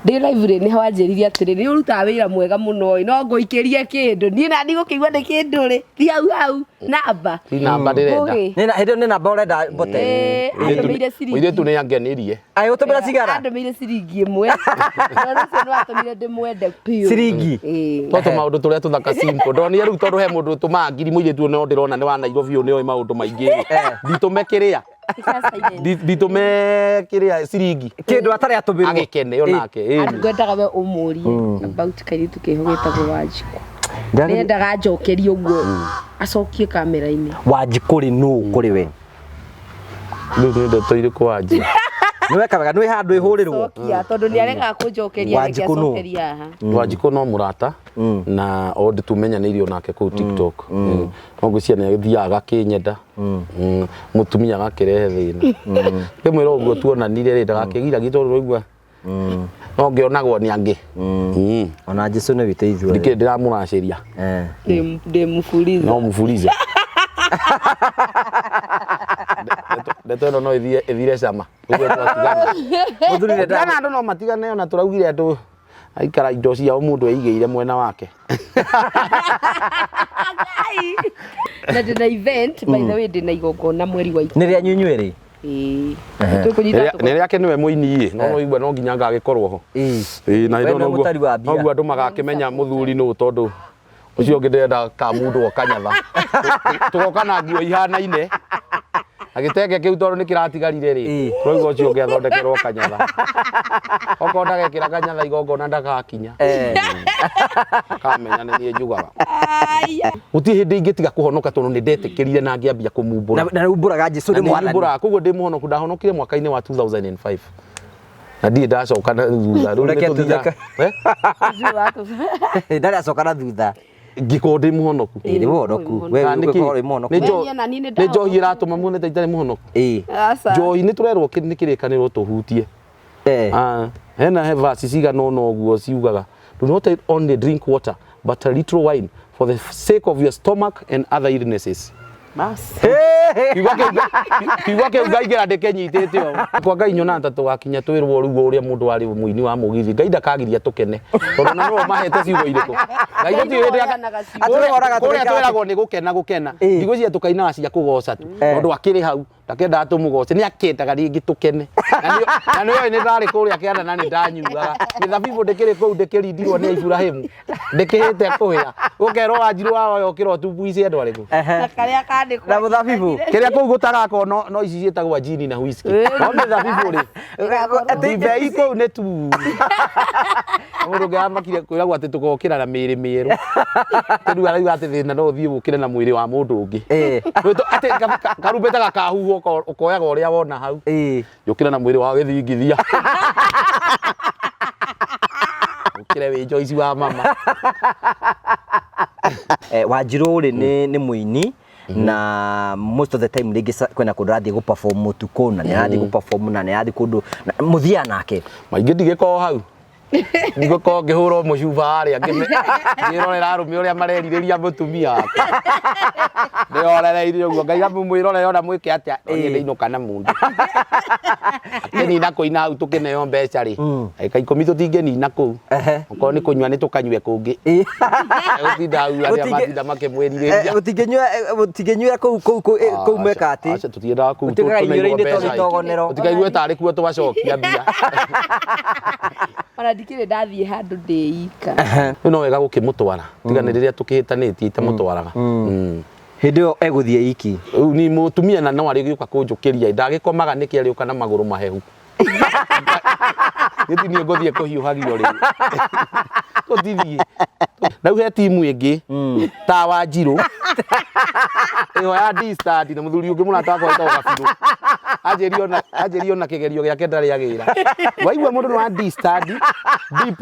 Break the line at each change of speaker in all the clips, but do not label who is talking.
Ndi live ni hawanjiriria atiri ni uruta wira mwega muno no ngoikirie kindu ni na ndigukigwa ni kindu ri thi hau namba
ti namba ndirenda
nina hendo ni namba urenda mbote
andomire ciringi
mwire tu ni angenirie
ai utumira cigara
andomire ciringi imwe no cio no atumire ndimwende piu
ciringi
toto maundu turia tuthaka simple ndonire riu tondu he mundu tuma ngiri mwire tu no ndirona ni wa Nairobi ni oi maundu maingi nditume kiria nditume kiria ciringi
kindu atari atumirwo
agikene onake
ngwendaga we umurie about kairitu kihugitagwo Wanjiku ndendaga njokerie uguo acokie kamera-ini
Wanjikuri nu kuri we
riu ni ndeto iriku Wanji
niwe kabaga niwe handu ihurirwo
cokia tondu ni arega kunjokeria
Wanjiku
haha
Wanjiku no murata na ondi tumenyanirio nake ku TikTok no gucia ni agithiaga kinyenda mutumia agakirehe thina kimwira uguo tuonanire ri ndagakigira gitondu roigua no ngionagwo ni angi
ona Jesu ni witeithio
ndike ndiramuraciria
ndimufuliza
no mufulize ndeto no ithire cama uguo twatigana muthurire ndana andu no matigane ona turaugire andu aikara indo cia mundu eigeire mwena wake
na ndina event by the way ndina igongona mweri wa
ni ria nyunyweri
nä ake nä we må ini no igua no nginya ngagäkorwo ho na noguo andå magakĩmenya mũthuri nũ tondũ ũcio ũngĩ ndĩrenda ka mũndũ okanyatha tũgoka na nguo ihanaine agĩtenge kĩu tondũ nĩ kĩratigarire rĩ tũroiga ũcio ũngĩ athondekerwo kanyatha okorwo ndagekĩra kanyatha igongona ndagakinya kamenya nĩ niĩ njugaga gũtirĩ hĩndĩ ingĩtiga kũhonoka tondũ nĩ ndetĩkĩrire na ngĩambia kũmumbũra
na rumbũraga Jesu nĩ mwathani
koguo ndĩ mũhonoku ndahonokire mwaka-inĩ wa 2005 na ndiĩ ndacoka na thutha rĩu nĩ tũthiaga
ndarĩ acoka na thutha
ngĩkorwo ndĩ mũhonoku
nĩ mũhonoku we ũgĩkorwo ũrĩ mũhonoku
nĩ njohi ĩratũma muone ta itarĩ mũhonoku njohi nĩ tũrerwo nĩ kĩrĩkanĩro tũhutie hena verse cigana ũna ũguo ciugaga do not only drink water but a little wine for the sake of your stomach and other illnesses. Kiugo kĩu ngaigĩra ndĩkĩnyitĩte o kwa Ngai nyona ta tũgakinya twĩrwo rĩu ũrĩa mũndũ warĩ mũini wa mũgithi Ngai ndakagiria tũkene tondũ na no mahete ciugo irĩkũ Ngai gũtirĩ kũrĩa twĩragwo nĩ gũkena ndigũcia tũkainaga cia kũgoca tu tondũ akĩrĩ hau ndakendaga tũmũgoce nĩ akendaga rĩngĩ tũkene na nĩ oĩ nĩ ndarĩ kũrĩa kĩanda na nĩ ndanyuaga mĩthabibũ ndĩkĩrĩ kũu ndĩkĩrindirwo nĩ Iburahĩmu ndĩkĩhĩte kũhĩa gũkerwo Wanjiru wao ũkĩrwo tumbuici andũ arĩkũ
na karĩa kandĩkwo
na mũthabibũ
kĩrĩa kũu gũtagakorwo no ici ciĩtagwo gin na whisky no mĩthabibũ rĩ ndibei kũu nĩ tu mũndũ ũngĩ amakire kwĩragwo atĩ tũgokĩra na mĩĩrĩ mĩerũ rĩu arauga atĩ thĩna no ũthiĩ gũkĩre na mwĩrĩ wa mũndũ ũngĩ atĩ karumbeta gakahuhwo ũkoyaga ũrĩa wona hau yũkĩra na mwĩrĩ wa gĩthingithia ũkĩre wĩ Joyce wa mama
Wanjiru rĩ nĩ mũini na most of the time rĩngĩ kwena kũndũ arathiĩ gũ perform ũtukũ na nĩ arathiĩ gũ perform na nĩ arathiĩ kũndũ mũthia nake
maingĩ ndigĩkorwo hau ndigũkorwo ngĩhũrwo mũcuba harĩa ngĩrorera arũme ũrĩa marerirĩria mũtumia wake ndĩrorereire ũguo Ngai amũmwĩrorere ona mwĩke atĩa niĩ ndĩinũka na mũndũ akĩnina kũina hau tũkĩneo mbeca rĩ ndagĩka 10 tũtingĩnina kũu okorwo nĩ kũnyua nĩ tũkanyue kũngĩ gũtinda hau arĩa matinda makĩmwĩrirĩria
mũtingĩnyuĩra kũu meka atĩ
tũtiendaga kũu tũtikaigue tarĩ kuo tũgacokia mbia
ona ndikĩrĩ ndathiĩ handũ ndĩika
rĩu no wega gũkĩmũtwara tigane rĩrĩa tũkĩhĩtanĩtie itamũtwaraga
hĩndĩ ĩyo egũthiĩ iki
rĩu ni mũtumia na no arĩ gĩũka kũnjũkĩria ndagĩkomaga nĩkĩ arĩũka na magũrũ mahehu gĩtinie ngũthiĩ kũhiũhagio rĩu tũtithiĩ rĩu he timu ĩngĩ ta Wanjiru ĩyo ya D-Stad na mũthuri ũngĩ mũrata wakwa wĩtagwo Gabirũ anjĩrio na kĩgerio gĩake ndarĩ agĩra waigua mũndũ wa D-Stad D+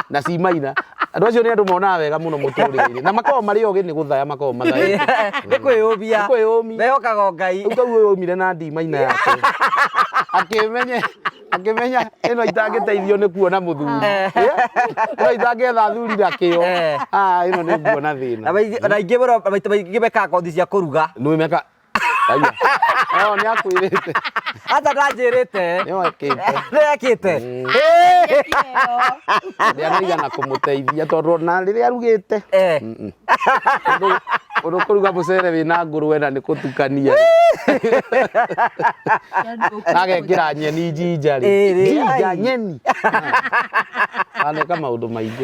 na C minor andũ acio nĩ andũ monaga wega mũno mũtũrĩre-inĩ na makoragwo marĩ ogĩ nĩ gũthaya makoragwo mathaĩ
nĩ kwĩyũmia mehokaga Ngai
rĩu kau yũmire na D minor yake akĩmenya ĩno itangĩteithio nĩ kuona mũthuri ĩno itangĩetha thuri na kĩo ĩno nĩ nguona thĩna
na ingĩ maita maingĩ mekaga kothi cia kũruga
nĩ meka nĩ akwĩrĩte
hata ndanjĩrĩte
nĩ ekĩte
nĩekĩte
ndĩanaigana kũmũteithia tondũ ona rĩrĩa arugĩte ũndũ kũruga mũcere wĩna ngũrwe na nĩ kũtukania agekĩra nyeni njinja nyeni aneka maũndũ maingĩ